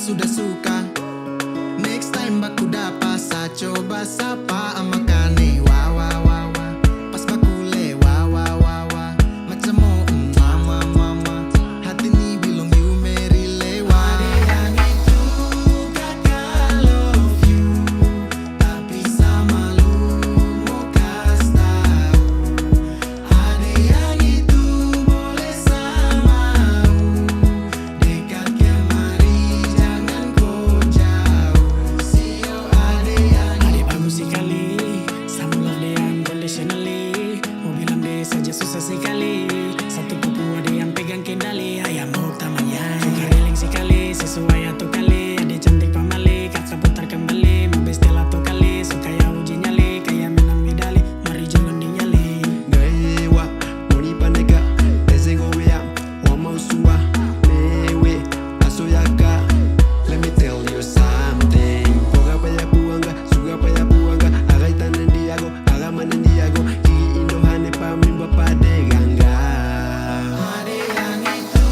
sudah suka. Next time baku dapat sa coba sapa amakane wa wa wa wa. Pas baku le wa wa wa wa. Macam mau mama mama. Hati ni bilang you Mary lewa. Ada yang itu kakak love you, tapi sama lu mau kas tahu. Ada yang itu boleh sama dekat kemari jangan kau jauh. Sio ada yang Adik bagus sekali, sama lovely and deliciously. Mau bilang deh saja susah sekali. Satu kupu ada yang pegang kendali. Ayam mau tamannya suka reling sekali. Sesuai atau kali, adik cantik pamali. Kakak putar kembali, mau bestel atau kali. Suka ya uji nyali, kayak menang medali. Mari jangan dinyali. Gaiwa, moni paneka, ezengowea, wamausua, mewe, asoyaka. Let me tell you something. Poga paya buanga, suga paya buanga, agaitana ndiago, agamana ndiago, kiki indohane pamimba padeganga. ada yang itu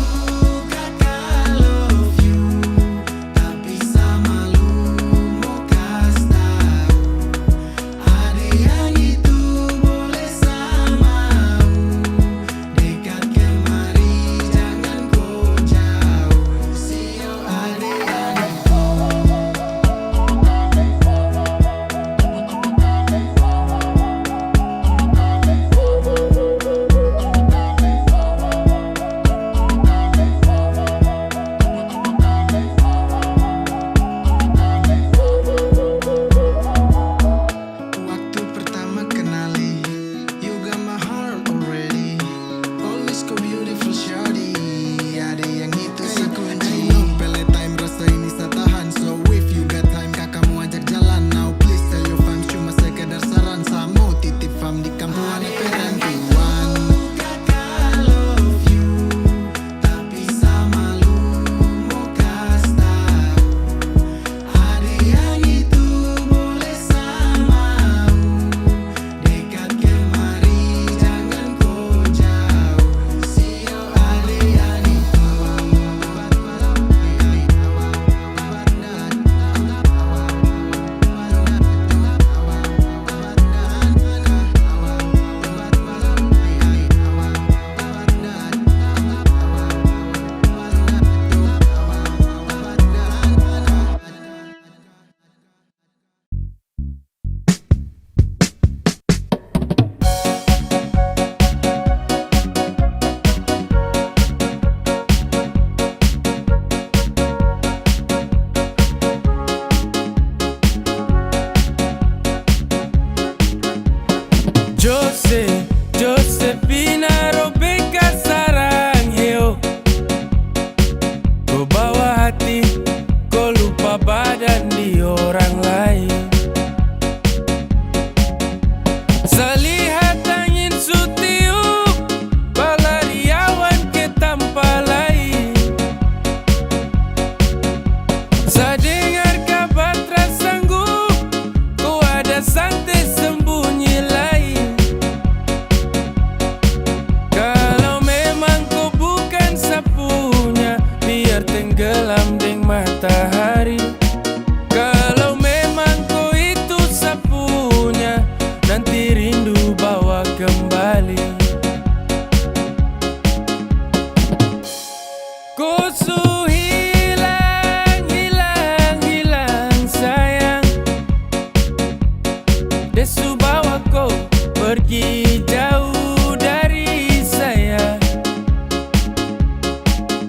kakak love you, tapi sama lu mau kas tahu. Ada yang itu boleh sama dekat kemari jangan kau jauh. Sio ada yang itu. Waktu pertama kenali, you got my heart already. Always go beautiful shawty. Ada yang itu sekunci. Pele time rasa ini saya tahan. So if you got time kakak mau ajak jalan. Now please tell your fam cuma sekedar saran. Saya mau titip fam di kampung anak perempuan. Kakak love you, tapi sama lu mau kas tahu. Ada yang itu boleh sama dekat kemari jangan kau jauh. Sio ada yang itu. Josephina Robeka sarang heo. Kau bawa hati, kau lupa badan di orang lain. Selihat angin sutiup, balariawan ke tanpa lain. Saya dengar kabar tersanggup, kau ada santai sembunyi lain. Kalau memang kau bukan sapunya, biar tenggelam deng matahari. Kalau memang kau itu sapunya, nanti rindu bawa kembali. Kau su hilang, hilang, hilang sayang. Desu bawa kau pergi jauh dari saya.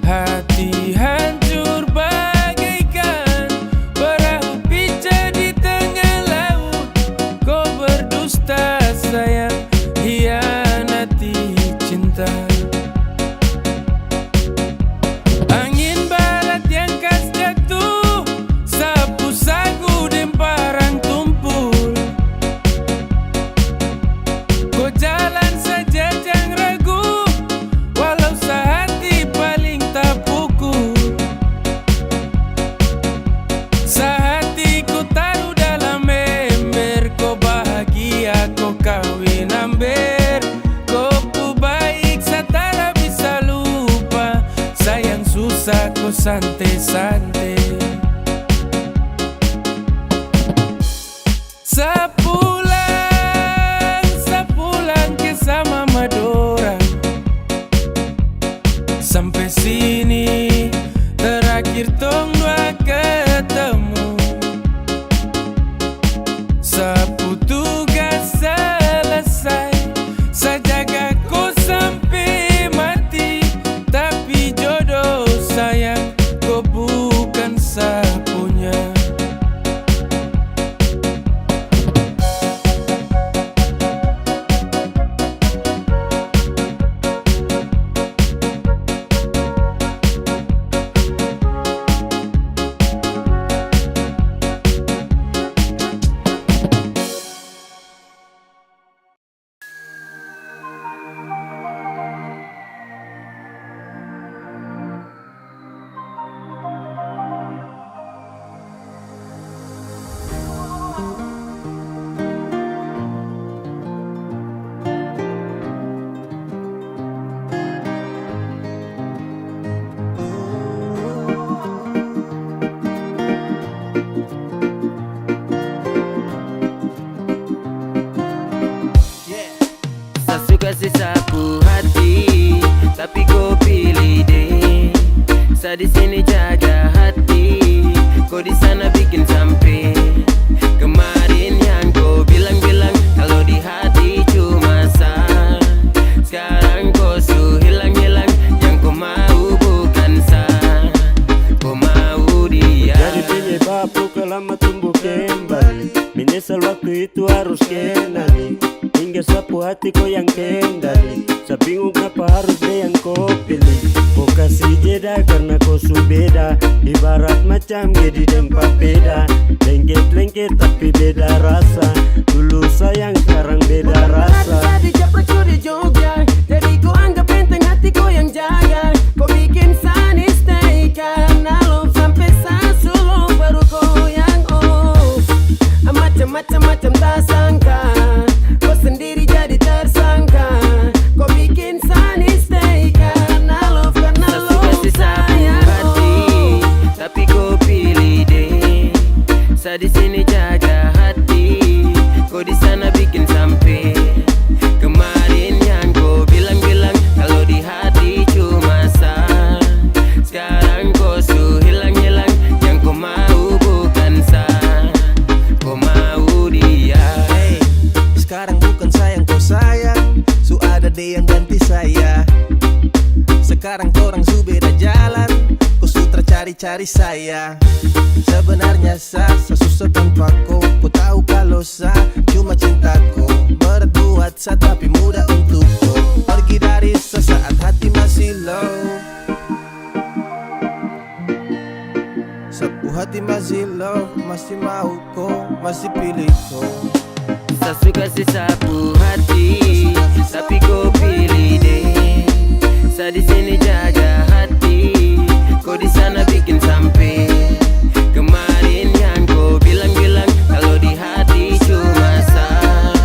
Hati hancur bagaikan perahu pica di tengah laut. Kau berdusta sayang, hianati cinta. Angin barat yang khas jatuh, sapu sagu dan parang tumpul. Kau jalan saja jangan ragu, walau sehati paling tak pukul. Sehati ku taruh dalam ember, kau bahagia kau kawin amber. Kau pu baik saya tak bisa lupa, sayang susah kau santai-santai. Sepulang kisah mama dorang. Sampai sini terakhir tong dua ketemu. Sapu tugas selesai, saya jaga kau sampai mati. Tapi jodoh sayang, kau bukan sapunya. Kasih sapu hati, tapi kau pilih deh. Saya di sini jaga hati, kau di sana bikin sampai. Kemarin yang kau bilang-bilang kalau di hati cuma sah. Sekarang kau su hilang-hilang, yang kau mau bukan sah. Kau mau dia. Dari pilih bapu lama tumbuh kembali. Menyesal waktu itu harus kenali. Hingga sapu hati kau yang kendali. Saya bingung kenapa harus dia yang kau pilih. Kau kasih jeda karena kau su beda. Ibarat macam jadi dempak beda. Lengket-lengket tapi beda rasa. Dulu sayang sekarang beda rasa. Tadi cepat kau di Jogja, jadi kau anggap enteng hati kau yang jaga. Kau bikin sunny stay karena love sampai sasulo baru kau yang off. Macam-macam tak sangka, kau sendiri jadi tersangka. Kau bikin sunny stay karena love sayang hati, tapi kau pilih deh. Saya di sini jaga hati, kau di sana bikin sampai. Kemarin yang kau bilang-bilang kalau di hati cuma sah. Sekarang kau su hilang-hilang, yang kau mau bukan sah. Kau mau dia. Hey, sekarang bukan sayang kau sayang, su ada deh yang ganti saya. Sekarang korang su beda jalan, kau sutra cari-cari saya. Sebenarnya saya susah tanpa kau tahu kalau saya cuma cintaku. Berat buat saya tapi mudah untukku. Pergi dari sesaat hati masih low. Sapu hati masih low, masih mau kau, masih pilih kau. Saya suka si sapu hati, tapi kau pilih deh. Saya di sini jaga hati, kau di sana bikin sampai. Kemarin yang kau bilang-bilang kalau di hati cuma sah.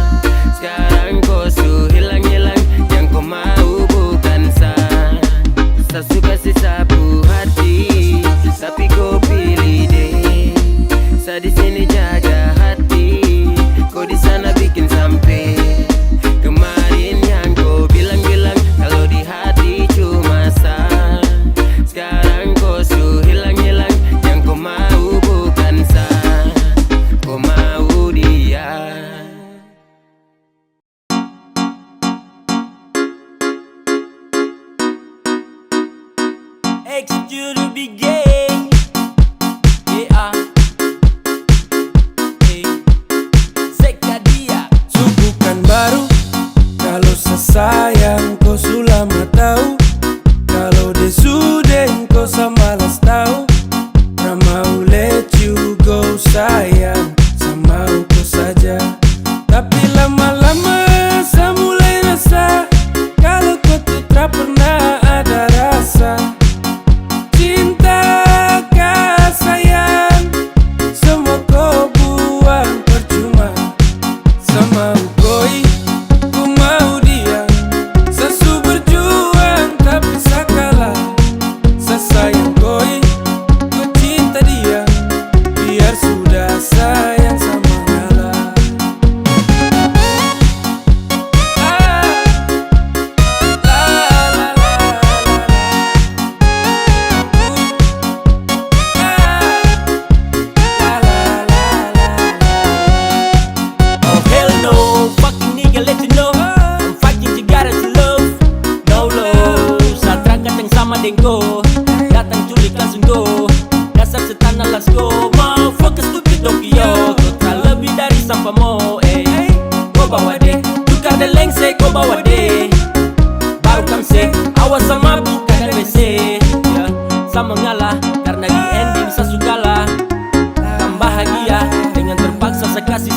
Sekarang kau su hilang-hilang, yang kau mau bukan sah. Saya suka si sapu hati, tapi kau pilih deh. Saya di sini jaga hati, kau di sana bikin sampai. Kemarin yang kau bilang-bilang kalau di hati cuma sah. Sekarang kau su hilang-hilang, yang kau mau bukan sah. Kau mau dia. Execute to be gay. Yeah.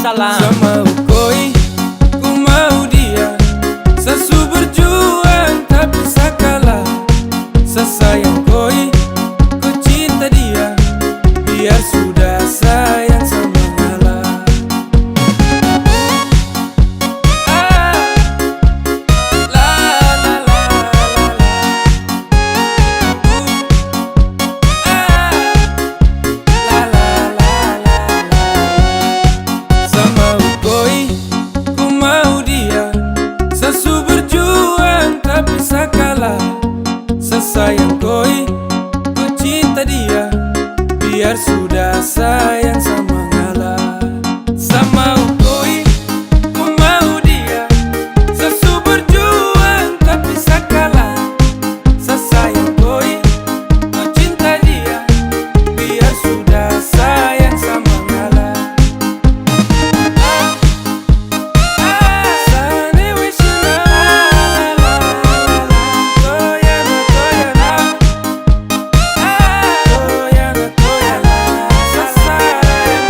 salam. Sama koi, ku mau dia. Sesu berjuang tak bisa kalah. Sesayang koi, ku cinta dia. Biar sudah sayang sama ngalah. La la la la la. La la la la la. Sama koi, ku mau dia. Sesu berjuang tak bisa kalah. Sesayang koi, ku cinta dia. Biar sudah sayang sama ngalah. Sama koi, ku mau dia. Sesu berjuang tak bisa kalah. Sesayang koi, ku cinta dia. Biar sudah sayang sama ngalah. Sane wishina la la la la. Toyana toyana. Toyana toyana. Sesayang.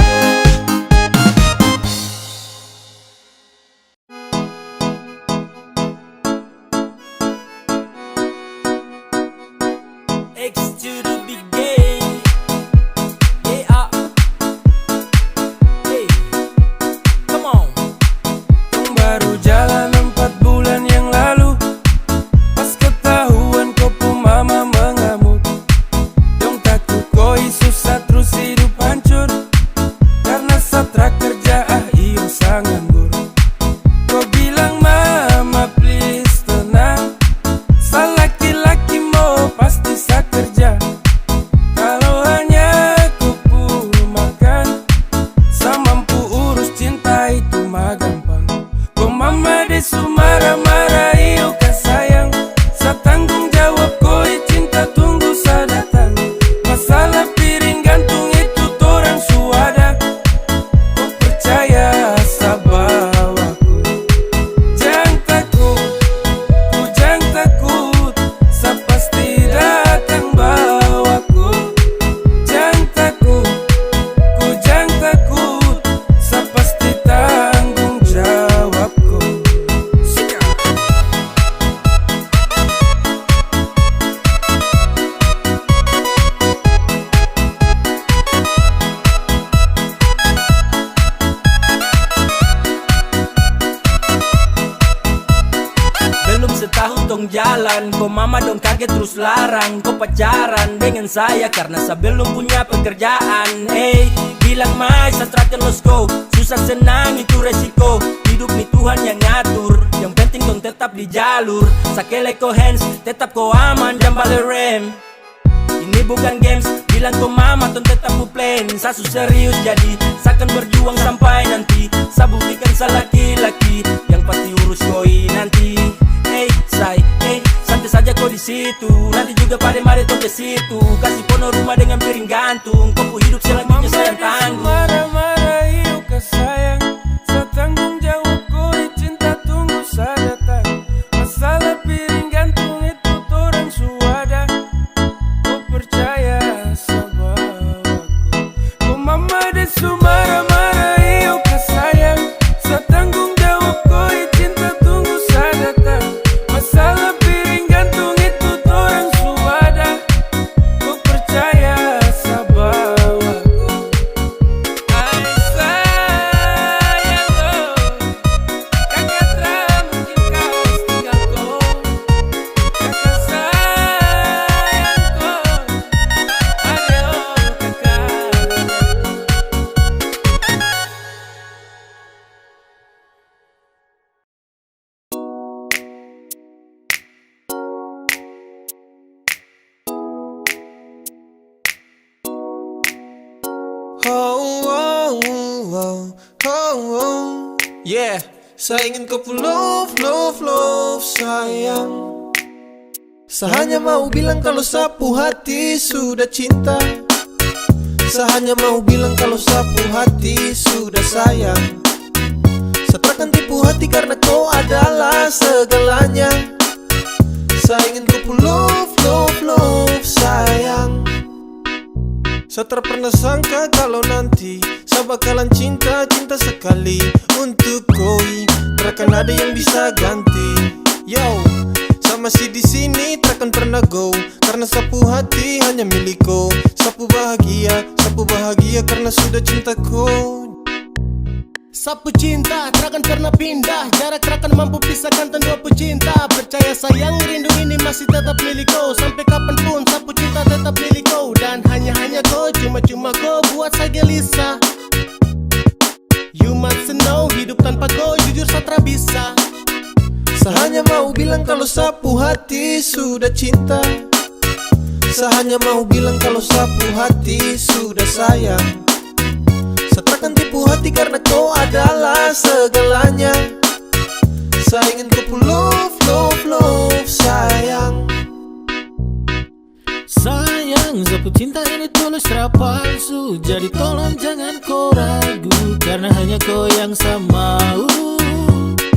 X to the big game. Yeah. Hey, come on. Baru jalan 4 bulan yang lalu. Pas ketahuan kopu mama mengamuk. Dong takut koi susah terus hidup hancur. Karena satra kerja iyo sangat nganggur. Kau bilang mama please tenang. Laki-laki mau pasti sa kerja. Kalau hanya kupu makan, sa mampu urus cinta itu mah gampang. Kau mama desu marah-marah iyo kan sayang. Sa tanggung jawab koi cinta tunggu sa datang. Masalah piring gantung itu torang suada. Kau percaya sa bawaku. Jangan takut, ku jangan takut. Sa pasti datang bawaku. Jangan takut, ku jangan takut. Sa pasti tanggung jawabku. Sika. Belum setahun tong jalan, kok mama dong kaget terus larang. Kok pacaran dengan saya karena saya belum punya pekerjaan. Hey, bilang mai satra los go. Susah senang itu resiko. Hidup nih Tuhan yang ngatur. Yang penting dong tetap di jalur. Sakele ko hands, tetap ko aman, jangan balik rem. Ini bukan games, bilang ke mama ton tetap ku plan. Sasu serius jadi, sakan berjuang sampai nanti. Sa buktikan sa laki-laki, yang pasti urus koi nanti. Hey, say, hey, santai saja kau di situ. Nanti juga pada mari tong ke situ. Kasih pono rumah dengan piring gantung. Kau hidup selanjutnya sayang tanggung. Marah-marah iyo ke sayang. Sa tanggung jawab koi cinta tunggu sa datang. Masalah piring gantung itu torang suada. Kau percaya sa bawaku. Kau mama desu marah-marah iyo ke sayang. Sa tanggung jawab koi cinta tunggu sa datang. Masalah piring gantung itu torang suada. Kau percaya sa bawaku. Ay sayang ko, kakak tra mungkin kau tinggal ko. Kakak sayang ko, adeo kakak. Yeah, saya ingin kau love, love, love sayang. Saya hanya mau bilang kalau sapu hati sudah cinta. Saya hanya mau bilang kalau sapu hati sudah sayang. Saya takkan tipu hati karena kau adalah segalanya. Saya ingin kau love, love, love sayang. Saya tak pernah sangka kalau nanti saya bakalan cinta sekali untuk koi. Takkan ada yang bisa ganti. Yo, saya masih di sini takkan pernah go, karena sapu hati hanya milikku. Sapu bahagia karena sudah cintaku. Sapu cinta takkan pernah pindah, jarak takkan mampu pisahkan dua pecinta. Percaya sayang, rindu ini masih tetap milikku. Sampai kapanpun sapu cinta tetap milikku. Dan hanya kau, cuma kau buat saya gelisah. You must know, hidup tanpa kau jujur saya tak bisa. Saya hanya mau bilang kalau sapu hati sudah cinta. Saya hanya mau bilang kalau sapu hati sudah sayang. Saya takkan tipu hati karena kau adalah segalanya. Saya ingin kau love, sayang. Sayang, sapu cinta ini tulus tak palsu. Jadi tolong jangan kau ragu, karena hanya kau yang saya mau.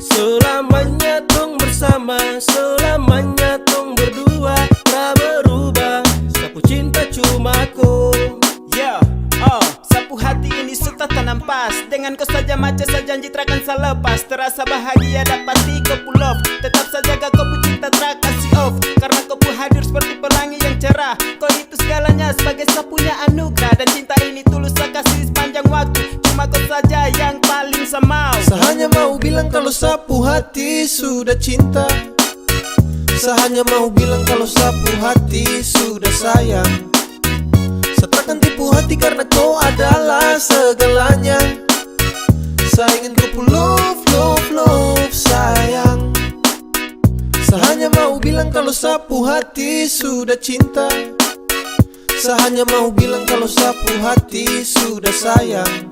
Selamanya tong bersama, selamanya tong berdua, tak berubah. Sapu cinta cuma kau. Yo, sapu hati ini sudah tanam pas. Dengan kau saja macam saya janji takkan saya lepas. Terasa bahagia dapati kau pull off. Tetap saja kau cinta tak kasih off. Karena kau hadir seperti pelangi yang cerah. Kau itu segalanya sebagai sapunya anugerah. Dan cinta ini tulus saya kasih sepanjang waktu. Cuma kau saja yang paling saya mau. Saya hanya mau bilang kalau sapu hati sudah cinta. Saya hanya mau bilang kalau sapu hati sudah sayang. Saya takkan tipu hati karena kau adalah segalanya. Saya ingin kau love, sayang. Saya hanya mau bilang kalau sapu hati sudah cinta. Saya hanya mau bilang kalau sapu hati sudah sayang.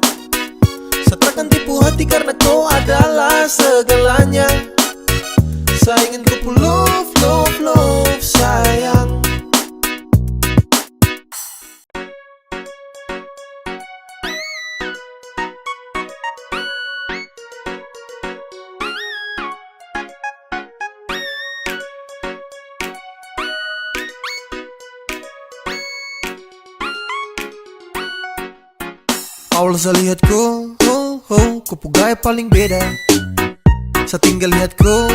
Saya takkan tipu hati karena kau adalah segalanya. Saya ingin kau love, sayang. Awal saya lihat kau gaya paling beda. Saya tinggal lihat kau,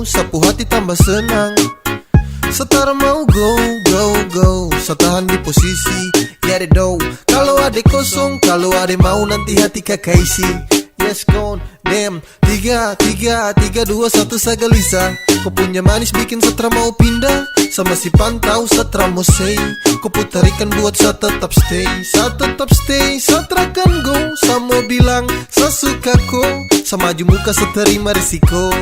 sapu hati tambah senang. Setara mau go, saya tahan di posisi, get it do. Kalau ada kosong, kalau ada mau nanti hati kakak isi. Yes gone, damn. 3, 2, 1 saya gelisah. Kau punya manis bikin setra mau pindah. Sama si pantau setra mau say. Kau putarikan buat saya tetap stay. Saya tetap stay, saya terakan go. Saya mau bilang, saya suka kau. Saya maju muka, saya terima risiko.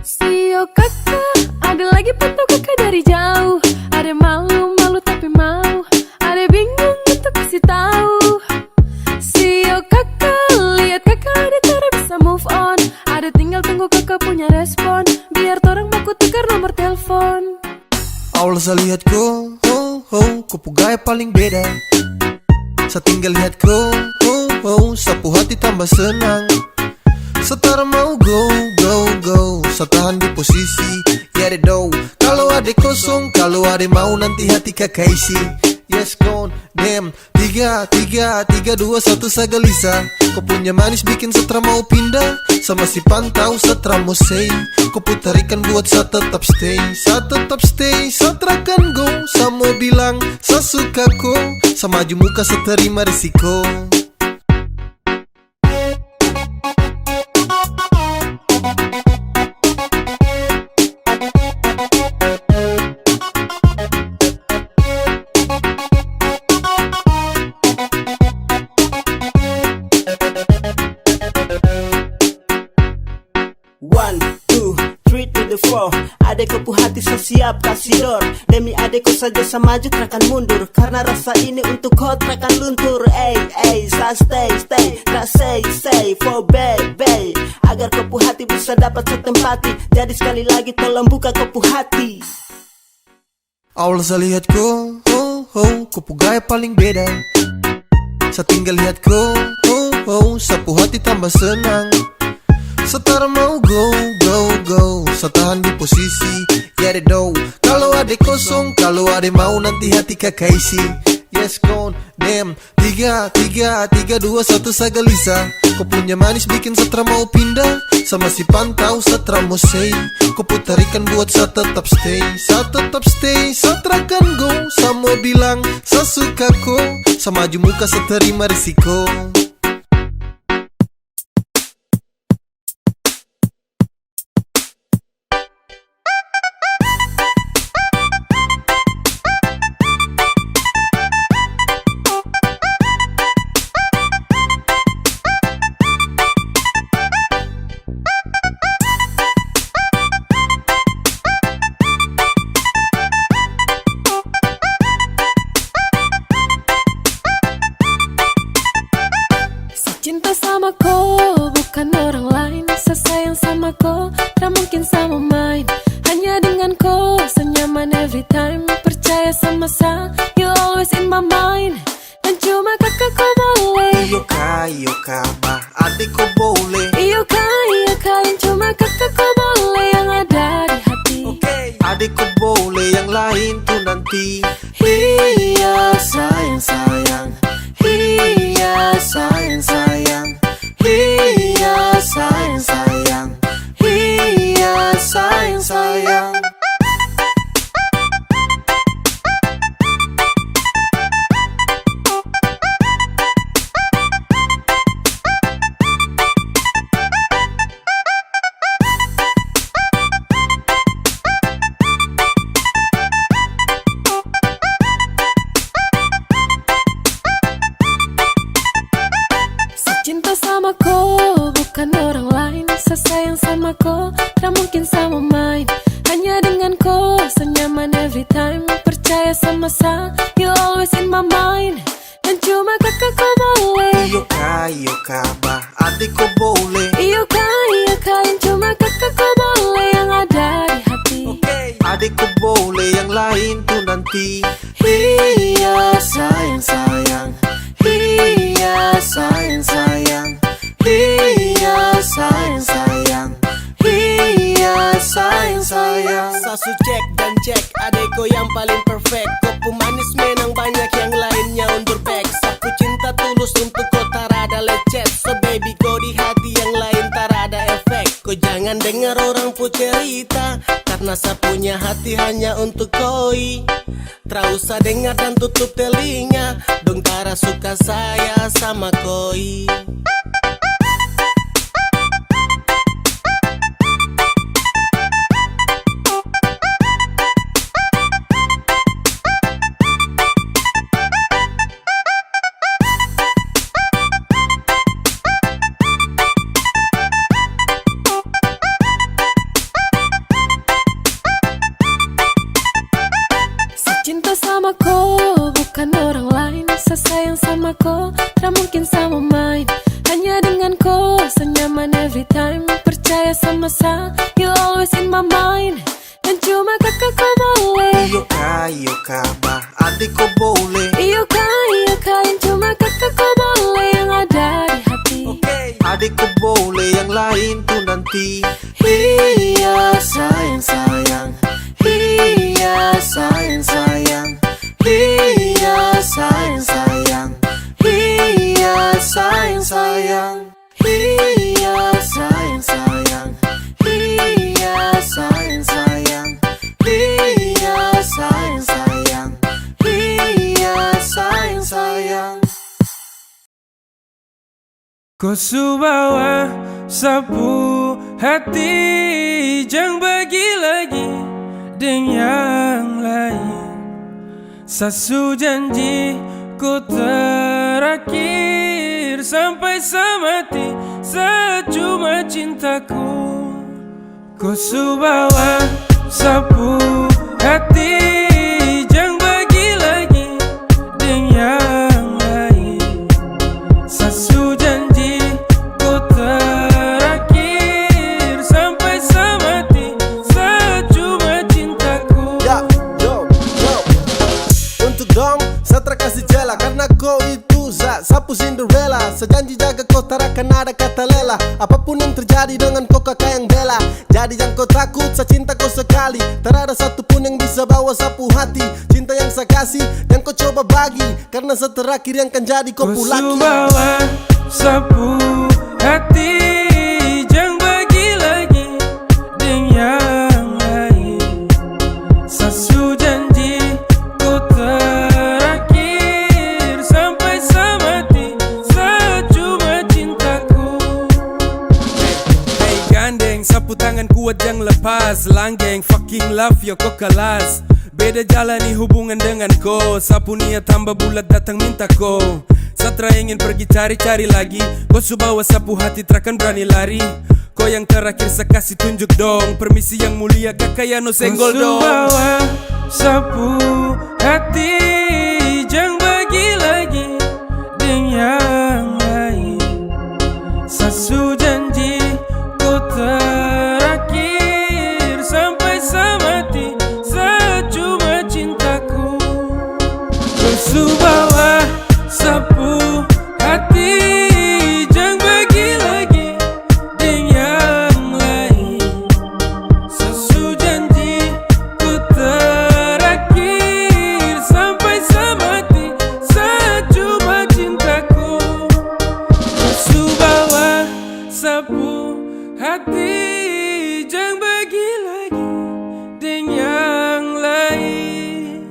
Sio kakak, ada lagi pantau kakak dari jauh. Ada malu tapi mau, ada bingung untuk kasih tahu. Sio kakak, lihat kakak ada cara bisa move on. Ada tinggal tunggu kakak punya respon, biar torang baku tukar nomor telepon. Awal saya lihat kau gaya paling beda. Saya tinggal lihat kau, sapu hati tambah senang. Setara mau go, saya tahan di posisi, get it do. Kalau ada kosong, kalau ada mau nanti hati kakak isi. Yes gone, damn. 3, 2, 1 saya gelisah. Kau punya manis bikin setra mau pindah. Sama si pantau setra mau say. Kau putarikan buat saya tetap stay. Saya tetap stay, saya terakan go. Saya mau bilang, saya suka kau. Saya maju muka, saya terima risiko. One, two, three to the four. Adekku hati saya siap kasih door. Demi adekku saja saya maju takkan mundur. Karena rasa ini untuk kau takkan luntur. Saya stay, tak say for baby. Agar kau hati bisa dapat setempati. Jadi sekali lagi tolong buka kau hati. Awal saya lihat kau, kau gaya paling beda. Saya tinggal lihat kau, sapu hati tambah senang. Setara mau go, saya tahan di posisi, ya do. Kalau ada kosong, kalau ada mau nanti hati kakak isi. Yes gone, damn. 3, 2, 1 saya gelisah. Kau punya manis bikin setra mau pindah. Sama si pantau setra mau say. Kau putarikan buat saya tetap stay. Saya terakan go. Saya mau bilang saya suka kau. Saya maju muka saya terima risiko. Cinta sama kau, bukan orang lain. Saya sayang sama kau, tak mungkin sama main. Hanya dengan kau, senyaman every time. Percaya sama saya, you always in my mind. Dan cuma kakak kau boleh. Iyo kak, bah adik kau boleh. Iyo kak, cuma kakak kau boleh. Yang ada di hati. Adik kau boleh, yang lain tuh nanti. Iya sayang. Iya sayang. Iya sayang. Iya sayang. Cinta sama kau, bukan orang lain. Saya sayang sama kau, tak mungkin sama main. Hanya dengan kau, senyaman every time. Percaya sama saya, you always in my mind. Dan cuma kakak kau boleh. Iyo kak, bah adik kau boleh. Iyo kak, cuma kakak kau boleh. Yang ada di hati. Adik kau boleh, yang lain tuh nanti. Iya sayang. Iya sayang. Iya sayang. Iya sayang. Sasu cek dan cek, adeko yang paling perfect. Kau pemanis menang banyak yang lainnya undur back. Sapu cinta tulus untuk kau tarada lecet. So baby kau di hati yang lain tarada efek. Kau jangan dengar orang pu cerita, karena saya punya hati hanya untuk koi. Tak usah dengar dan tutup telinga, dong tara suka saya sama koi. Cinta sama kau, bukan orang lain. Saya sayang sama kau, tak mungkin sama main. Hanya dengan kau, senyaman every time. Percaya sama saya, you always in my mind. Dan cuma kakak kau boleh. Iyo kak, bah adik kau boleh. Iyo kak, cuma kakak kau boleh. Yang ada di hati. Adik kau boleh, yang lain tuh nanti. Iya sayang. Iya sayang. Iya sayang. Iya sayang. Iya sayang. Iya sayang. Iya sayang. Iya sayang. Kau subawa sapu hati, jangan bagi lagi dengan yang lain. Sasu janji ku terakhir sampai semati, secuma cintaku. Kau subawa sapu hati, jangan bagi lagi dengan yang lain. Sasu janji ku terakhir sampai semati, secuma cintaku. Ya, yo, dong, Satra kasih jela karena kau itu sapu Cinderella. Sejanji jaga kau tak akan ada kata lela. Apapun yang terjadi dengan kau kakak yang bela. Jadi jangan kau takut, saya cinta kau sekali. Tak ada satupun yang bisa bawa sapu hati. Cinta yang saya kasih dan kau coba bagi, karena seterakhir yang kan jadi kau pulaki. Kau bawa sapu hati, jangan bagi lagi dengan lain. Sasu janji kau terakhir sampai samati, saya cuma cintaku. Hey gandeng, sapu tangan kuat jangan lepas. Langgeng, fucking love yo kau kelas. Beda jalani hubungan dengan kau. Sapu niat tambah bulat datang minta kau. Satra ingin pergi cari-cari lagi. Kau su bawa sapu hati terakan berani lari. Kau yang terakhir saya kasih tunjuk dong. Permisi yang mulia kakak ya no senggol dong. Kau su bawa sapu hati, jangan bagi lagi dengan lain. Sasu janji kau terakhir sampai samati, saya cuma cintaku. Kau su bawa sapu hati, jangan bagi lagi dengan lain. Sasu janji ku terakhir sampai samati, saya cuma cintaku. Kau bawa sapu hati, jangan bagi lagi dengan lain.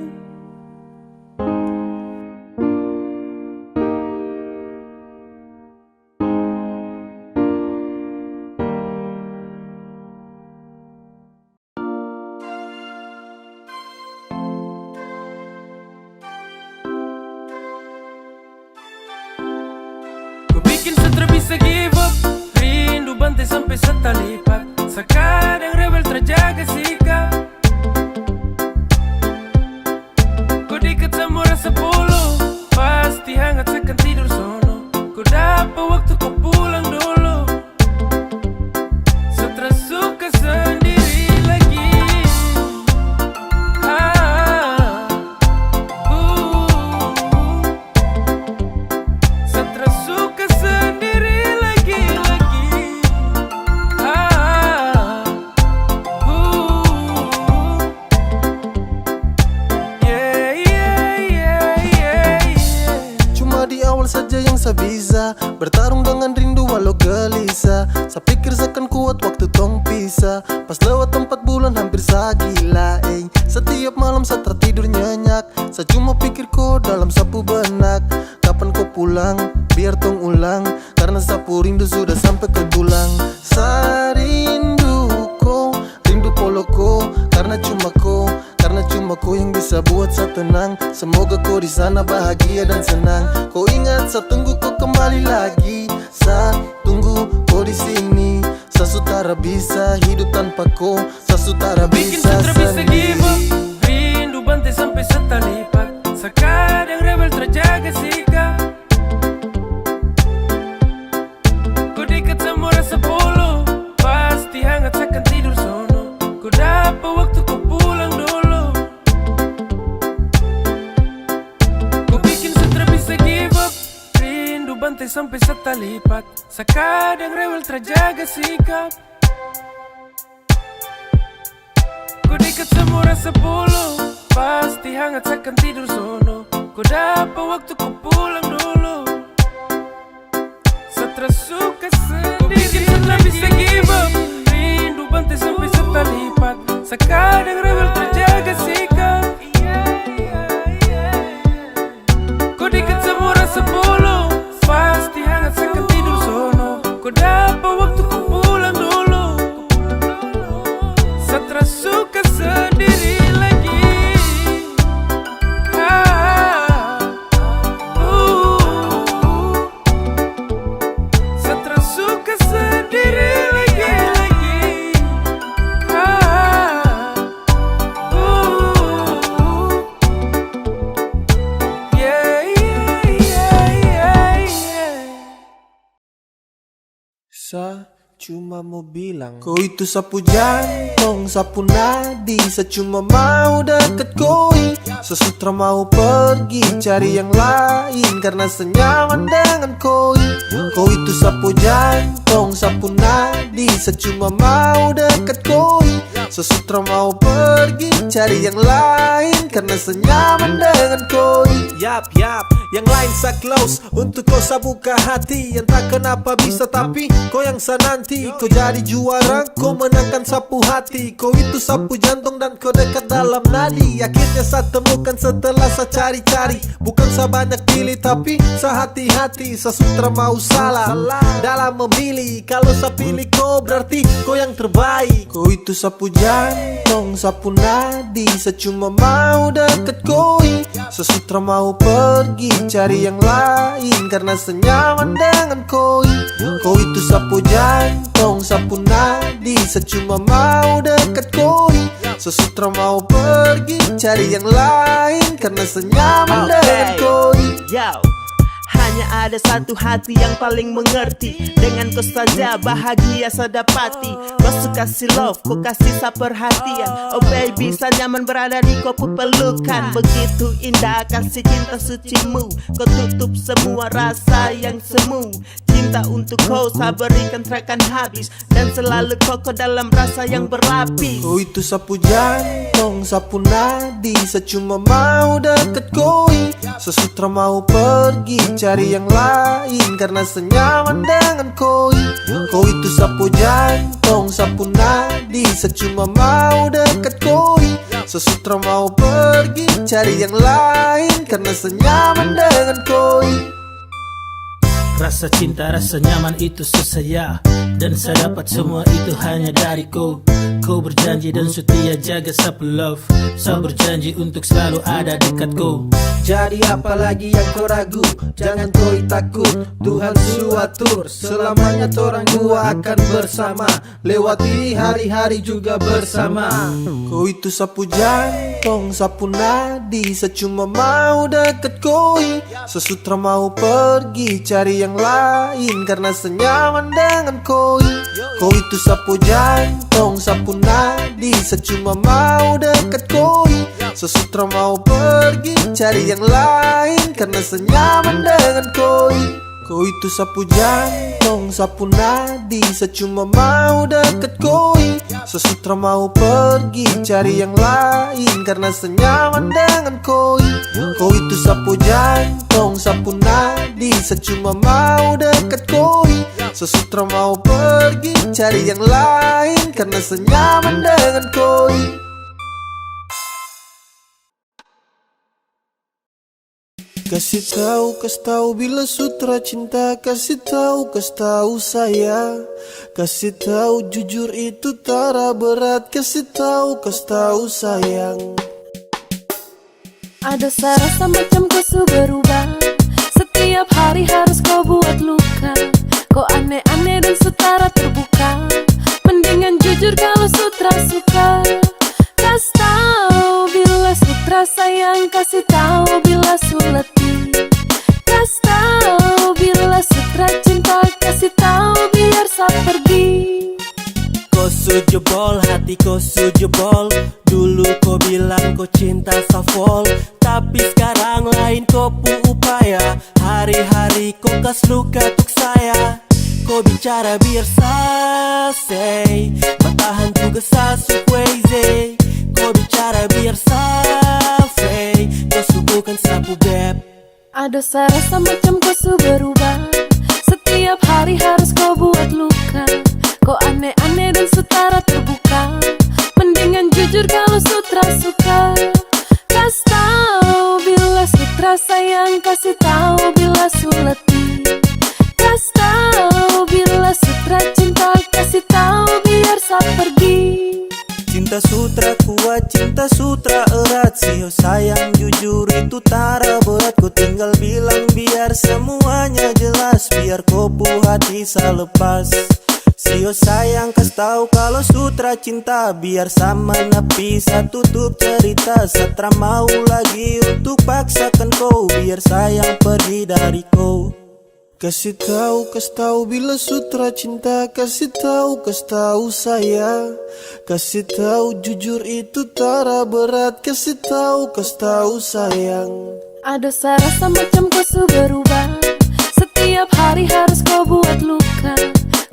Kau bikin Satra bisa give up. Rindu bantai sampai setalipat. Sekadang rebel terjaga sikap. Kau dekat sama rasa polo, pasti hangat seakan tidur sono. Kau dapat waktu kau pulang dulu. Satra suka sendiri lagi. Satra suka sendiri lagi. Cuma di awal saja yang saya bisa bertarung dengan rindu walau gelisah. Saya pikir seakan kuat waktu tong pisah. Pas lewat 4 bulan hampir saya gila. Setiap malam saya tertidur nyenyak. Saya cuma pikir kau dalam sapu benak. Kapan kau pulang, biar tong ulang. Karena sapu rindu sudah sampai ke tulang. Saya rindu kau, rindu polo kau. Karena cuma kau yang bisa buat saya tenang. Semoga kau di sana bahagia dan senang. Kau ingat saya tunggu kau kembali lagi. Saya tunggu kau di sini. Saya sutara bisa hidup tanpa kau. Saya sutara Bikin bisa Satra bisa give up. sendiri. Rindu bantai sampai setalipat. Sekadang rebel terjaga sikap. Kau dekat sama rasa polo, pasti hangat seakan tidur sono. Kau dapat waktu kau pulang dulu. Kau bikin Satra bisa give up. Rindu bantai sampai setalipat. Sekadang rebel terjaga sikap. Kau dekat sama rasa polo, pasti hangat seakan tidur sono. Kau dapat waktu kau pulang dulu. Satra suka sendiri. Kau bikin Satra bisa give up. Rindu bantai sampai setalipat. Sekadang rebel terjaga sikap. Kau dekat sama rasa polo, pasti hangat seakan tidur sono. Kau dapat waktu kau pulang dulu. Satra suka sendiri lagi. Satra suka sendiri lagi. cuma mau bilang, kau itu sapu jantung, sapu nadi. Saya cuma mau deket koi, sesutra mau pergi cari yang lain karena senyaman dengan koi. Kau itu sapu jantung, sapu nadi. Saya cuma mau deket koi, sesutra mau pergi cari yang lain karena senyaman dengan koi. Yap, yang lain sa close untuk kau sa buka hati. Entah kenapa bisa tapi kau yang sa nanti. Kau jadi juara, kau menangkan sapu hati. Kau itu sapu jantung dan kau dekat dalam nadi. Akhirnya sa temukan setelah sa cari-cari. Bukan sa banyak pilih tapi sa hati-hati. Sa sutra mau salah dalam memilih. Kalau sa pilih kau berarti kau yang terbaik. Kau itu sapu jantung, sapu nadi. Saya cuma mau deket koi, sesutra mau pergi cari yang lain karena senyaman dengan koi. Kau itu sapu jantung, sapu nadi. Saya cuma mau deket koi, sesutra mau pergi cari yang lain karena senyaman dengan koi. Yo, hanya ada satu hati yang paling mengerti. Dengan kau saja bahagia saya dapati. Kau suka kasih love, kau kasih sa perhatian. Oh baby, saya nyaman berada di kau pelukan. Begitu indah kasih cinta sucimu. Kau tutup semua rasa yang semu. Cinta untuk kau saya berikan terakan habis. Dan selalu kokoh dalam rasa yang berlapis. Kau itu sapu jantung, sapu nadi. Saya cuma mau deket koi, sesutra mau pergi cari yang lain karena senyaman dengan koi. Kau itu sapu jantung, sapu nadi. Saya cuma mau deket koi, sesutra mau pergi cari yang lain karena senyaman dengan koi. Rasa cinta, rasa nyaman itu saya. Dan saya dapat semua itu hanya dari kau. Kau berjanji dan setia jaga sapu love. Saya berjanji untuk selalu ada dekat kau. Jadi apalagi yang kau ragu, jangan kau takut. Tuhan suatur, selamanya torang dua akan bersama. Lewati hari-hari juga bersama. Kau itu sapu jantung, sapu nadi. Saya cuma mau deket koi, sesutra mau pergi cari yang lain karena senyaman dengan koi. Kau itu sapu jantung, sapu nadi. Saya cuma mau deket koi, sesutra mau pergi cari yang lain karena senyaman dengan koi. Kau itu sapu jantung, sapu nadi. Saya cuma mau deket koi, sesutra mau pergi cari yang lain karena senyaman dengan koi. Kau itu sapu jantung, sapu nadi. Saya cuma mau deket koi, sesutra mau pergi cari yang lain karena senyaman dengan koi. Kasih tahu bila sutra cinta. Kasih tahu saya. Kasih tahu jujur itu tara berat. Kasih tahu sayang. Ada rasa macam kau su berubah. Setiap hari harus kau buat luka. Kau aneh-aneh dan sutara terbuka. Mendingan jujur kalau sutra suka. Kasih tahu bila sutra sayang. Kasih tahu bila su letih. Kasih tahu bila sutra cinta. Kasih tahu biar sa pergi. Kau sujebol, hati kau sujebol. Dulu kau bilang kau cinta safol, tapi sekarang lain kau pu upaya. Hari-hari kau kas luka untuk saya. Kau bicara biar say, bertahan juga sasu crazy. Kau bicara biar say, kau subuhkan sapu beb. Ada rasa macam kau su berubah. Setiap hari harus kau buat luka. Kau aneh-aneh dan sutara terbuka. Mendingan jujur kalau sutra suka. Kasih tahu bila sutra sayang. Kasih tahu bila su letih. Kasih tahu bila sutra cinta. Kasih tahu biar sa pergi. Cinta sutra kuat, cinta sutra erat. Sio sayang jujur itu tara berat. Kau tinggal bilang biar semuanya jelas. Biar kau pu hati sa lepas. Sio sayang kas tahu kalau sutra cinta. Biar sama nepi sa tutup cerita. Satra mau lagi untuk paksakan kau. Biar sayang pergi dari kau. Kasih tahu bila sutra cinta. Kasih tahu saya. Kasih tahu jujur itu tara berat. Kasih tahu sayang. Ada rasa macam kau su berubah. Setiap hari harus kau buat luka.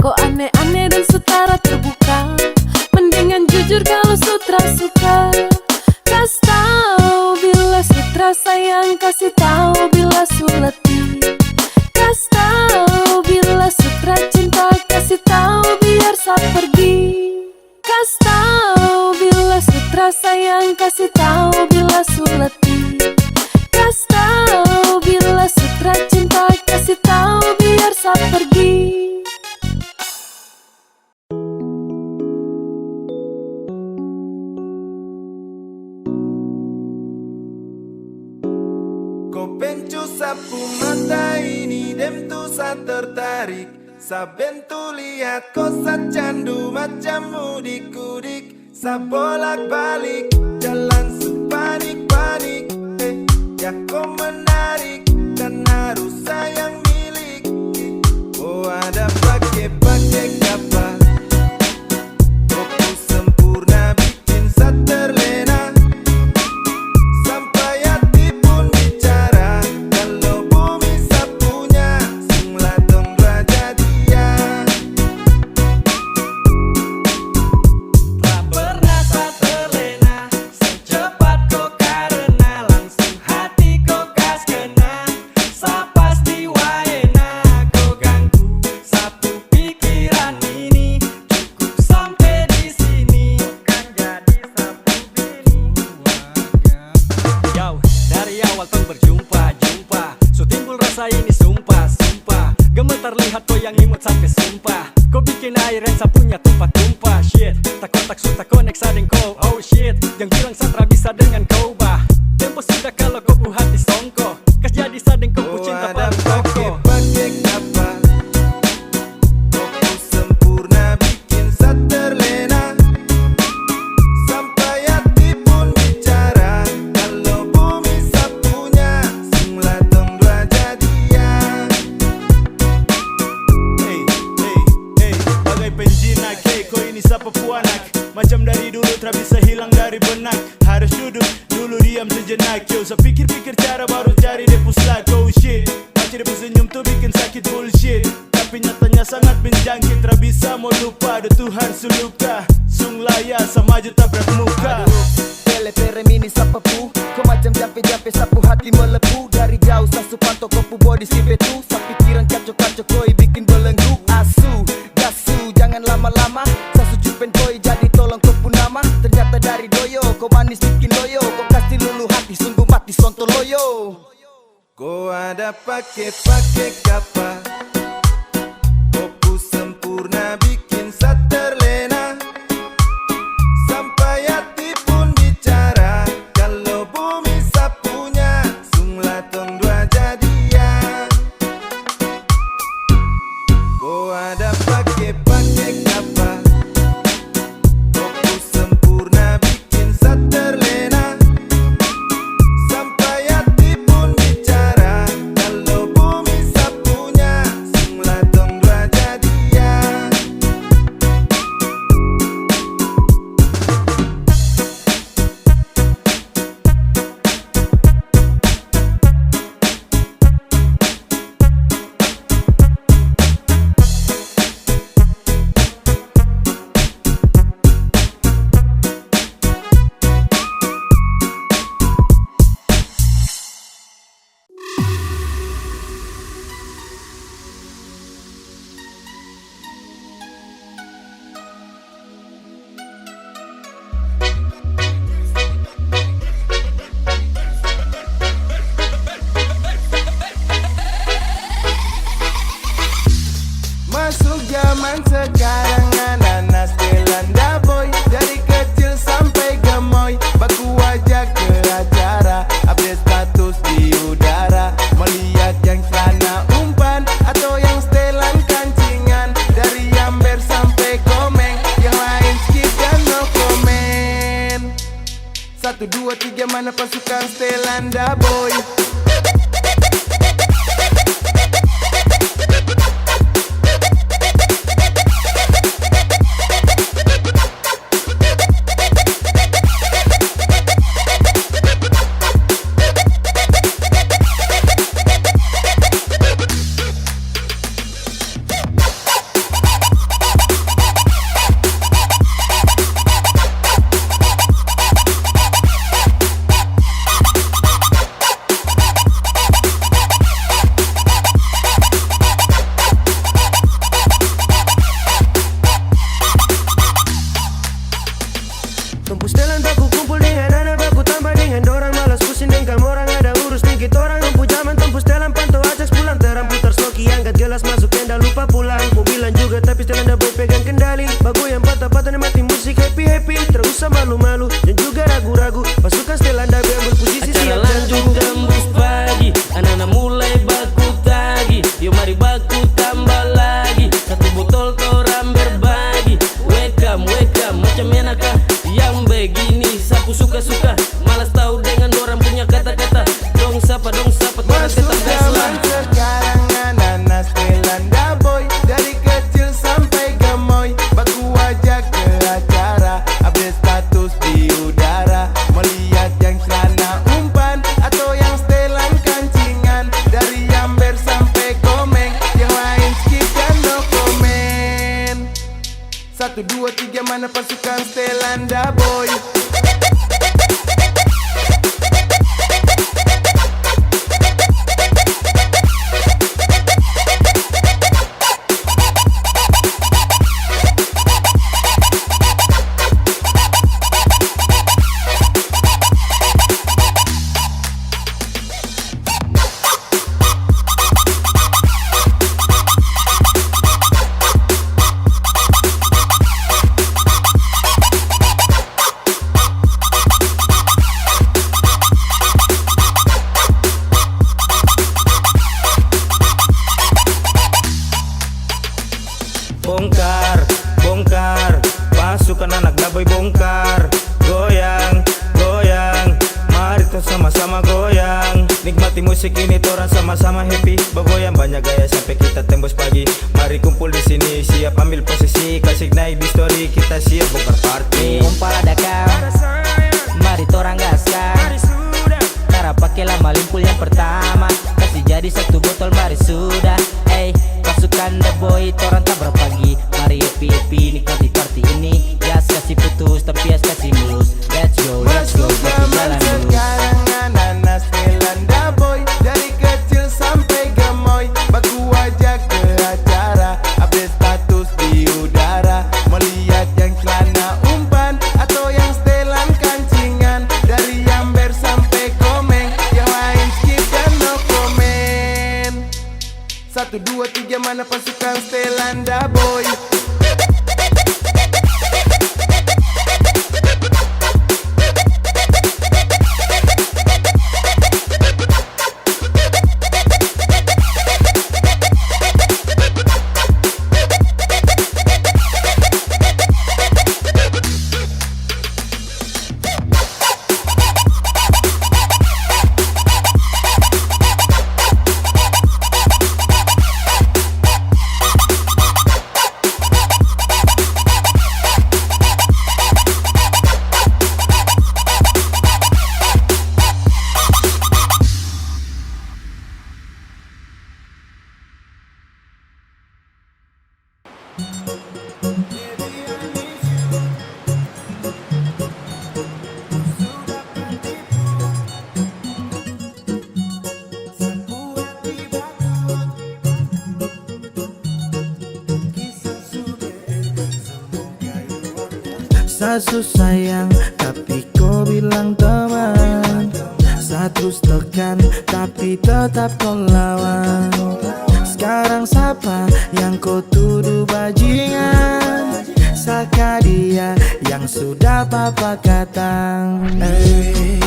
Kau aneh-aneh dan sutara terbuka. Mendingan jujur kalau sutra suka. Kasih tahu bila sutra sayang. Kasih tahu bila su letih. Kasih tahu bila sutra cinta. Kasih tahu biar saat pergi. Kasih tahu bila sutra sayang. Kasih tahu bila su letih. Kasih tahu bila sutra cinta. Kasih tahu biar saat pergi. Kau pencu sapu mata ini dem tu sa tertarik. Saben tu lihat kau sa candu macam mudik-kudik. Sa bolak-balik jalan sepanik-panik. Ya kau menarik dan harus sayang milik. Oh ada pakai apa? Kau sempurna bikin sa terlena. Sampai hati pun bicara. Kalau bumi sa punya, sunglah dong raja dia. Tak pernah sa terlena. Secepat kau karena langsung hati kau kas kena. Sa pasti waena kau ganggu sapu pikiran ini. Cukup sampai di sini kan jadi sapu bini. Yo, dari awal tong berjumpa so timbul rasa ini sumpah gemetar lihat kau yang imut sampai sumpah. Kau bikin air yang sapunya tumpah-tumpah. Shit, tak kontak sudah connect sadeng kau. Oh shit, yang bilang satra bisa dengan kau bah. Tempo sudah kalau kau pu hati songko. Kas jadi sadeng kau pu cinta paling toko. Pakai apa? Kau sempurna bikin sa terlena. Sampai hati pun bicara. Kalau bumi sa punya, sunglah dong raja dia. Hey, bagai penjinak. Hey, kau ini sa pepuanak. Macam dari dulu tak bisa hilang dari benak. Harus duduk dulu diam sejenak. Yo, saya pikir-pikir cara baru cari depuslak. Oh shit, macam dia senyum tuh bikin sakit bullshit. Tapi nyatanya sangat menjangkit. Tak bisa mau lupa ada Tuhan suluka. Sung laya sama aja tabrak muka. Pele mini sapapu. Kau macam jampe-jampe sapu hati melepu. Dari jauh sasu pantau kau pu body si betu. Sa pikiran kacau-kacau koi bikin belenggu. Asu, gasu, jangan lama-lama. Sasu jupen koi jadi tolong kau pun nama. Ternyata dari doyo, kau manis bikin loyo. Kau kasih lulu hati sungguh mati sonto loyo. Kau ada pakai apa? Kau pu sempurna bikin sa terlena. Sampai hati pun bicara. Kalau bumi sa punya, sunglah tong dua jadian. Kau ada pakai apa? Kau pu sempurna bikin sa terlena. Sampai hati pun bicara. Kalau bumi sa punya, sunglah tong dua jadian. Masuk zaman sekarang anak-anak Stelanda boy. Dari kecil sampai gemoy, baku wajah ke acara. Update status di udara. Melihat yang celana umpan atau yang setelan kancingan. Dari Amber sampai Komeng, yang lain skip dan no komen. 1, 2, 3 mana pasukan Stelanda boy. mana pasukan Stelanda boy. Bongkar, bongkar, pasukan anak daboy bongkar. Goyang, goyang, mari tuh sama-sama goyang. Nikmati musik ini torang sama-sama happy. Bergoyang banyak gaya sampai kita tembus pagi. Mari kumpul di sini, siap ambil posisi. Kasih naik di story, kita siap bongkar party. Kumpul ada kau, mari torang gaskan. Cara pakai lama limpul yang pertama. Kasih jadi satu botol mari sudah. Pasukan The Boy, torang tak berpagi. Mari happy-happy, nikmati party ini. Gas kasih putus, tapi gas kasih mulus. Let's go, pakai jalan dulu. Sekarang anak Stelanda boy, dari kecil sampai gemoy. Baku aja ke acara, update status di udara. Melihat yang celana umpan atau yang setelan kancingan. Dari Amber sampai Komeng, yang lain skip dan no komen. 1, 2, 3 mana pasukan Stelanda boy. Sasu sayang, tapi kau bilang teman. Satu tekan, tapi tetap kau lawan. Sekarang siapa yang kau tuduh bajingan? Saka dia yang sudah papa katang. Hey,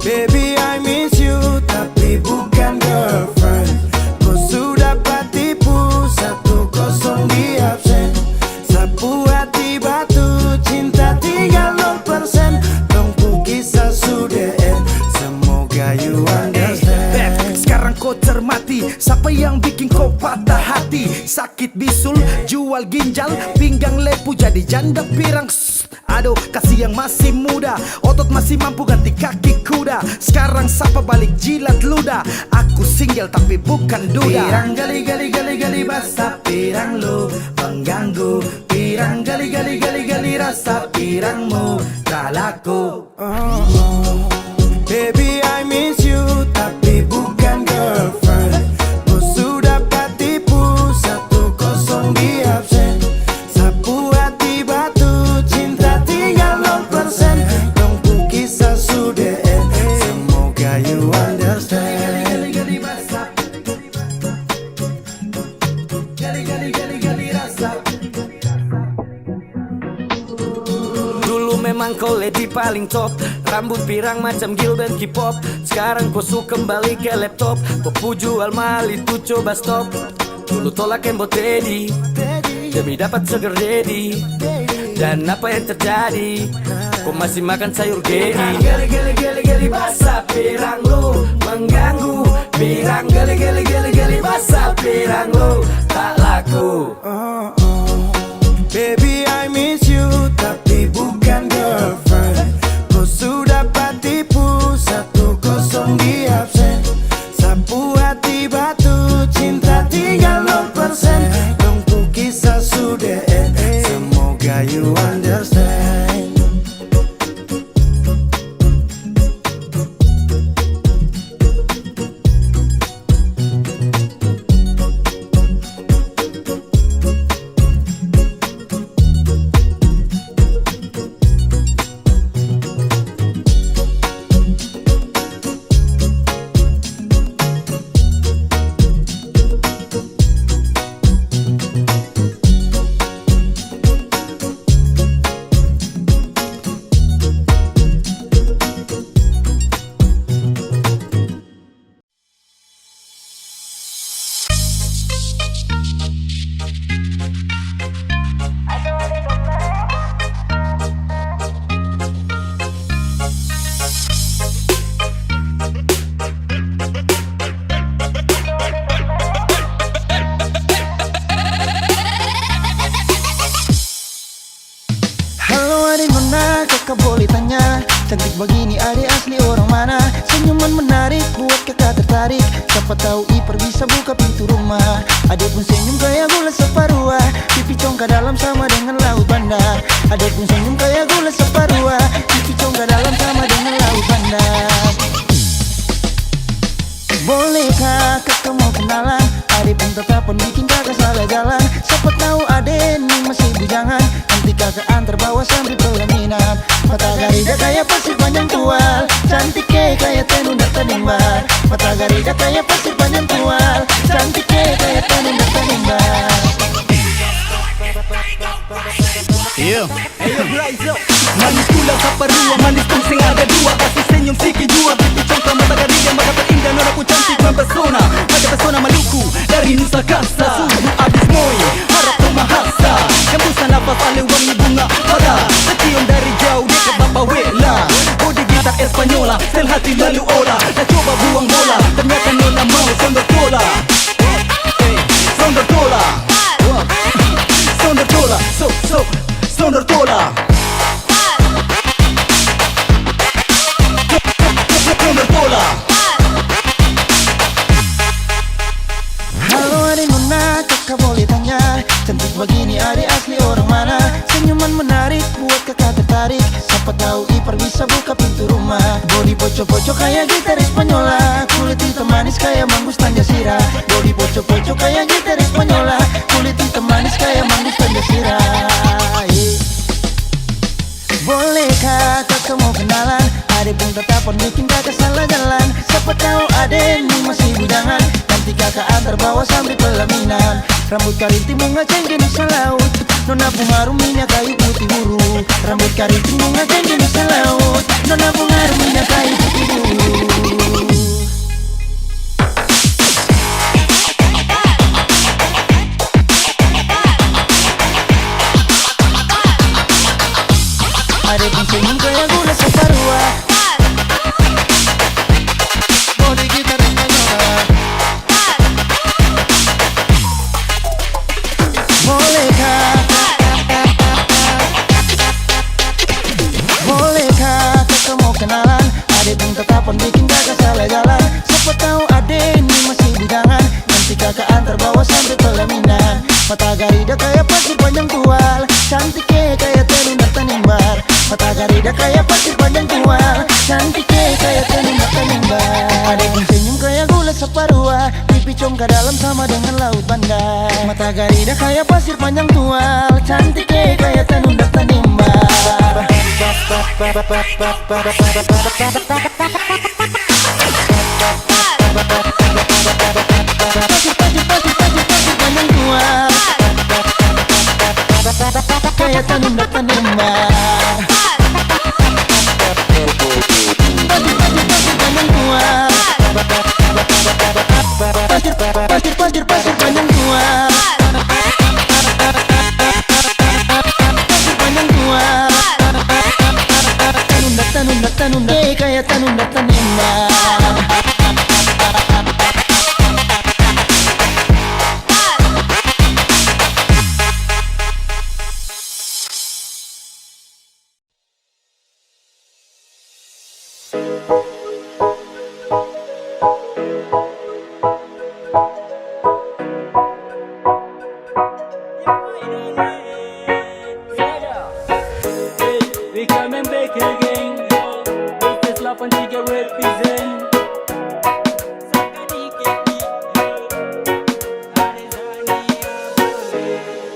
baby I miss you, tapi bukan girlfriend. Kau sudah patipu, 1-0 di absen. Sapu hati batu, cinta tinggal 0%. Tunggu kisah sudah end, semoga you understand. Sekarang kau cermati, siapa yang bikin kau patah hati? Sakit bisul, jual ginjal, pinggang lepu jadi janda pirang. Aduh, kasih yang masih muda, otot masih mampu ganti kaki kuda. Sekarang siapa balik jilat ludah? Aku single tapi bukan duda. Pirang gali basah pirang lu mengganggu. Pirang gali rasa pirangmu tak laku. Baby I miss you, tapi bukan girlfriend. Kau sudah patipu, 1-0 di absen. Sapu hati batu, cinta tinggal 0%. Tunggu kisah sudah end, semoga you understand. Gali basah, gali rasa. Dulu memang kau lady paling top, rambut pirang macam Gilbert K-pop. Sekarang kau suka kembali ke laptop, kau jual mahal itu coba stop. Dulu tolak embot Teddy demi dapat sugar daddy. Dan apa yang terjadi? Kau masih makan sayur gedi. Gali basah pirang lu mengganggu. Pirang gali basah pirang lu tak laku. Baby I miss you, tapi bukan girlfriend. Kau sudah patipu, 1-0 di absen. Sapu hati batu, cinta tinggal 0%. Tunggu kisah sudah end, semoga you understand. Cantik begini adik asli orang mana? Senyuman menarik buat kakak tertarik. Siapa tahu Ipar bisa buka pintu rumah. Adik pun senyum kayak gula separuh. Pipi congkak dalam sama dengan laut bandar. Adik pun senyum kayak gula separuh. Pipi congkak dalam sama dengan laut bandar. Bolehkah kakak mau kenalan? Adik pun tetap bikin kakak salah jalan. Siapa tahu adik ini masih bujangan. Nanti kakak antar bawa sampai pelaminan. Mata garida kayak pasir panjang tual. Cantik kayak tenun dan tenimbar. Mata garida kayak pasir panjang tual. Cantik kayak tenun dan tenimbar. Manis tulang kaparua, manis pun sing ada dua. Kasih senyum sikit jua, pipi congkak mata garida. Mata terindah noraku cantik mempesona. Mata pesona Maluku dari Nusa Kasa. Sungguh abis moi, harap memahasa. Hembusan nafas ale wangi bunga pada. Tercium dari jauh dia ke Bapawela. Bodi gitar Espanyola, sel hati lalu olah. Dah coba buang bola, ternyata nona mau sondor tola. Sondor tola, sondor tola, sondor tola. Sondor tola. Halo adik nona, kakak boleh tanya, cantik begini adik asli orang mana? Senyuman menarik buat kakak tertarik. Siapa tahu Ipar bisa buka pintu rumah. Bodi poco-poco kayak gitar Espanyola. Kulit hitam manis kayak manggus Tanjasira. Bodi poco-poco kayak gitar Espanyola. Kulit hitam manis kayak manggus Tanjasira. Bolehkah kakak mau kenalan? Adik pun tetap bikin kakak salah jalan. Siapa tahu adik ini masih bujangan. Nanti kakak antar bawa sampai pelaminan. Rambut karinting bunga cengkeh Nusa Laut. Nona bunga minyak kayu putih buru. Rambut karinting bunga cengkeh Nusa Laut. Nona bunga minyak kayu putih buru. Adik pun senyum kayak gula separuh. Bodi gitar Espanyola. Bolehkah kakak mau kenalan? Adik pun tetap bikin kakak salah jalan. Siapa tahu adik ini masih bujangan. Nanti kakak antar bawa sampai pelaminan. Mata garida kayak pasir panjang tual. Cantik kayak tenun dan tenimbar. Mata garida kayak pasir panjang tual. Cantik kayak tenun dan tenimbar. Adik pun senyum kayak gula separuh. Pipi congkak dalam sama dengan laut bandar. Mata garida kayak pasir panjang tual. Cantik kayak tenun dan tenimbar. Panjang tual. Kayak tenun dan tenimbar. Panjang tual. Pasir panjang tual. Panjang tual. Tenun kayak tenun dan tenimbar. We coming back again. This is La Pantiga represent.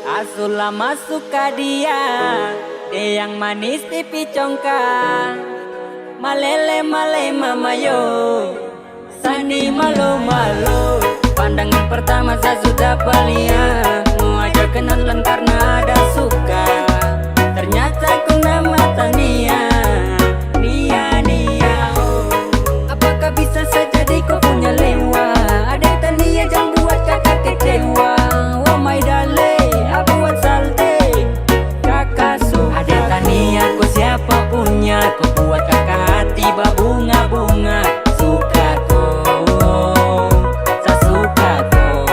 Asula masuk ke dia, yang manis pipi congkak. Malele male mama yo, sani malu malu. Pandangan pertama saya sudah palia, mau ajak kenalan karena ada suka. Ternyata ku nama Tania, Nia oh. Apakah bisa saja kau punya lewa? Ada Tania jangan buat kakak kecewa. Oh my darling, aku buat salte kakak su. Ada Tania kau siapa punya? Kau buat kakak hati berbunga-bunga. Suka kau, saya suka kau.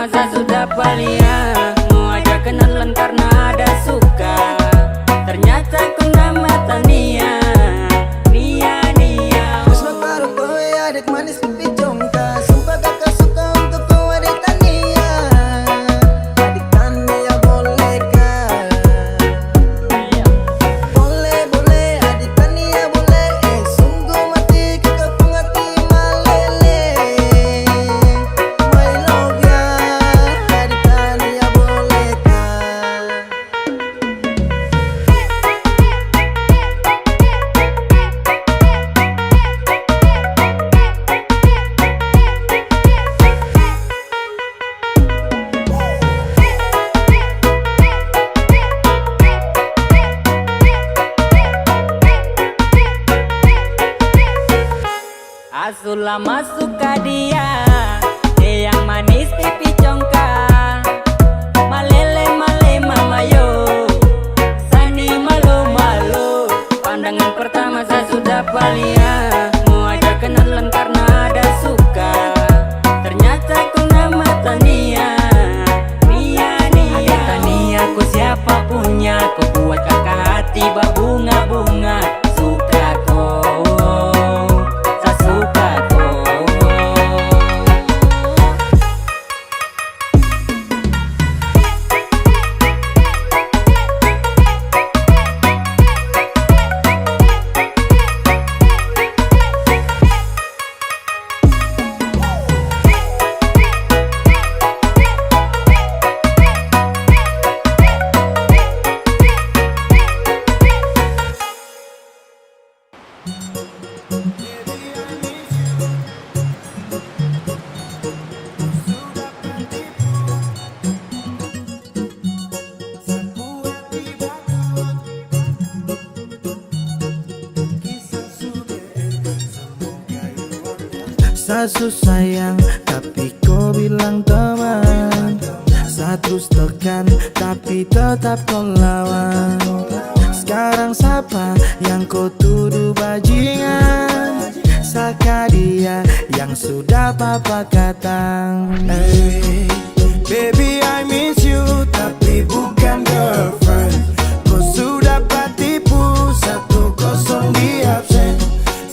pertama saya sudah palia. Mau ajak kenalan karena ada suka. Ternyata kau nama Tania. Nia, Nia. Terus baru kau adik manis pipi jongka. Sumpah kakak suka untuk kau adik Tania. Adik Tania boleh kah? Boleh, boleh adik Tania boleh. Sungguh mati kakak pun hati malele. My love ya adik Tania boleh kah? Aku lama suka dia, dia yang manis pipi congka. Malele male mama yo, sani malu malu. Pandangan pertama saya sudah palia. Mau ajak kenalan karena ada suka. Ternyata kau nama Tania. Nia, Nia. Ada Tania ku siapa punya. Kau buat kakak hati berbunga-bunga. Suka kau, saya suka kau. Sasu sayang tapi kau bilang teman. Saya terus tekan tapi tetap kau lawan. Sekarang siapa yang kau tuduh bajingan? Saka dia yang sudah papa katang. Hey, baby I miss you tapi bukan girlfriend. Kau sudah patipu 1-0 di absen.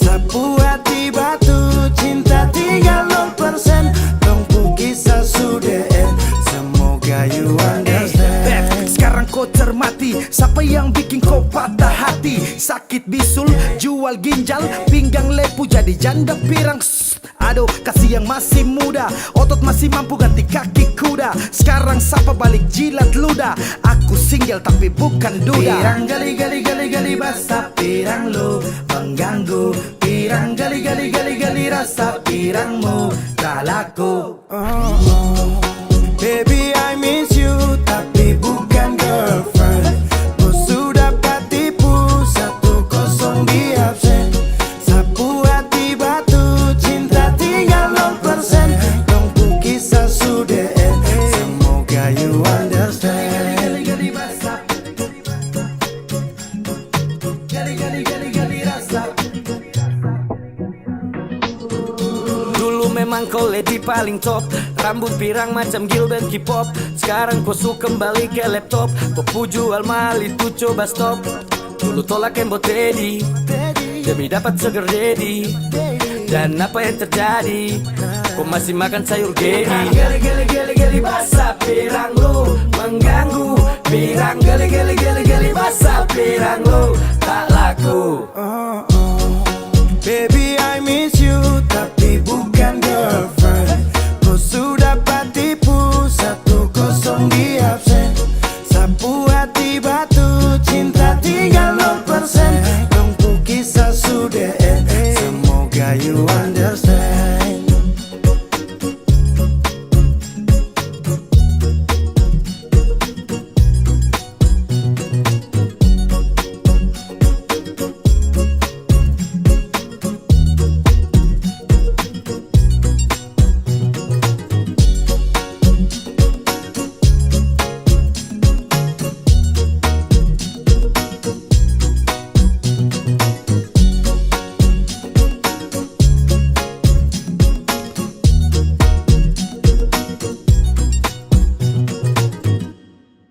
Sapu hati batu cinta tinggal 0%. Tunggu kisah sudah end. Semoga you understand. Sekarang kau cermati siapa yang bikin kau patah hati. Sakit bisul, jual ginjal, pinggang lepu jadi janda pirang. Aduh, kasih yang masih muda, otot masih mampu ganti kaki kuda. Sekarang siapa balik jilat ludah. Aku single tapi bukan duda. Pirang gali basah pirang lu mengganggu. Pirang gali rasa pirangmu tak laku. Baby I miss you tapi bukan girlfriend. Kau sudah patipu 1-0 di absen. Sapu hati batu cinta tinggal 0%. Tunggu kisah sudah end. Semoga you understand. Gali basah. Gali rasa. Dulu memang kau lady paling top. Rambut pirang macam Gilbert K-pop. Sekarang kau suka kembali ke laptop. Kau jual mahal itu coba stop. Dulu tolak embot Teddy demi dapat sugar daddy. Dan apa yang terjadi? Kau masih makan sayur gedi. Gali basah pirang lu mengganggu. Pirang gali basah pirang lu tak laku.